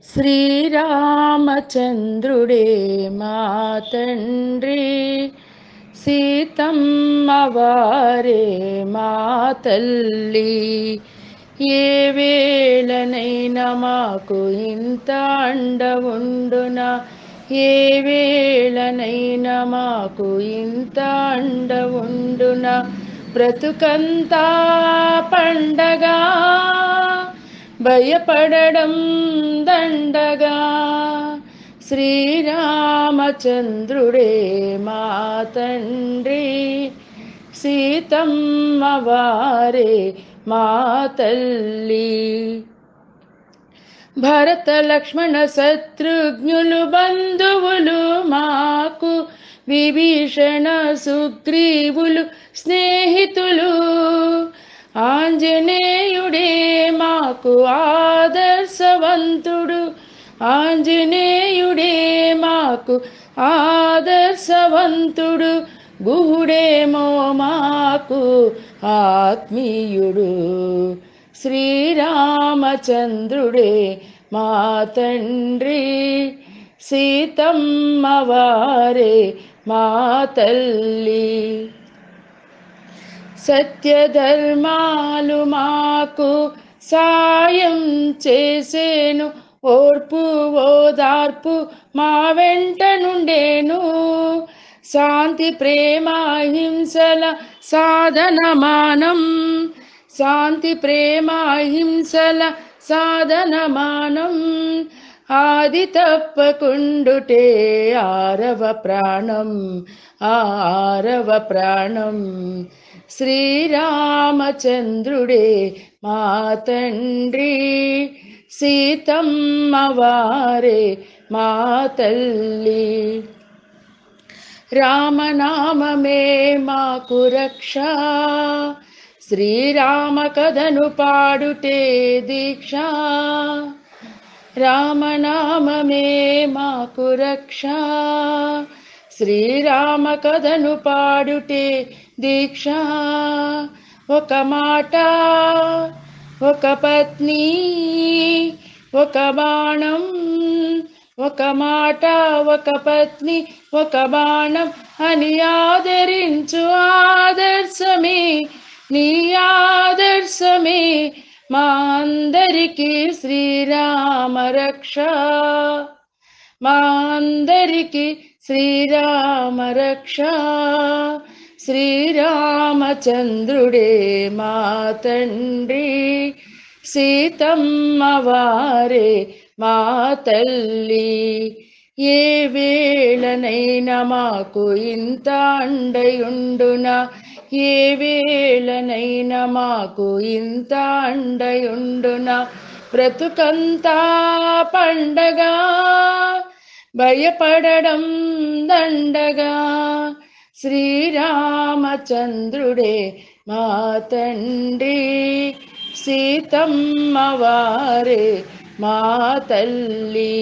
శ్రీరామచంద్రుడే మా తండ్రి, సీతమ్మ వారే మా తల్లి. ఏ వేళనైనా మాకు ఇంత అండ ఉండునా, ఏ వేళనైనా మాకు ఇంత అండ ఉండునా. బ్రతుకంతా పండగా, భయపడడం దండగా. శ్రీరామచంద్రుడే మా తండ్రి, సీతమ్మ వారే మా తల్లి. భరత లక్ష్మణ శత్రుఘ్నులు బంధువులు మాకు, విభీషణ సుగ్రీవులు స్నేహితులు. ఆంజనేయుడే మాకు ఆదర్శవంతుడు, ఆంజనేయుడే మాకు ఆదర్శవంతుడు. గుహుడేమో మాకు ఆత్మీయుడు. శ్రీరామచంద్రుడే మా తండ్రి, సీతమ్మ వారే మా తల్లి. సత్యధర్మాలు మాకు సాయం చేసేను, ఓర్పు ఓదార్పు మా వెంట నుండేను. శాంతి ప్రేమ అహింసల సాధనమానం, శాంతి ప్రేమ అహింసల సాధనమానం. ఆది తప్పకుండుటే ఆరవ ప్రాణం, ఆరవ ప్రాణం. శ్రీరామచంద్రుడే మా తండ్రి, సీతమ్మ వారే మా తల్లి. రామనామమే మాకు రక్ష, శ్రీరామ కథను పాడుటే దీక్ష. రామనామమే మాకు రక్ష, శ్రీరామ కథను పాడుటే దీక్ష. ఒక మాట ఒక పత్ని ఒక బాణం, ఒక మాట ఒక పత్ని ఒక బాణం అని ఆదరించు ఆదర్శమే నీ ఆదర్శమే. మా అందరికీ శ్రీరామ రక్ష, మా అందరికీ శ్రీరామ రక్ష. శ్రీరామచంద్రుడే మా తండ్రి, సీతమ్మ వారే మా తల్లి. ఏ వేళనైనా మాకు ఇంత అండయుండునా, ఏ వేళనైనా మాకు ఇంత అండయుండునా. బ్రతుకంతా పండగా, భయపడడం దండగా. శ్రీరామచంద్రుడే మా తండ్రి, సీతమ్మ వారే మా తల్లి.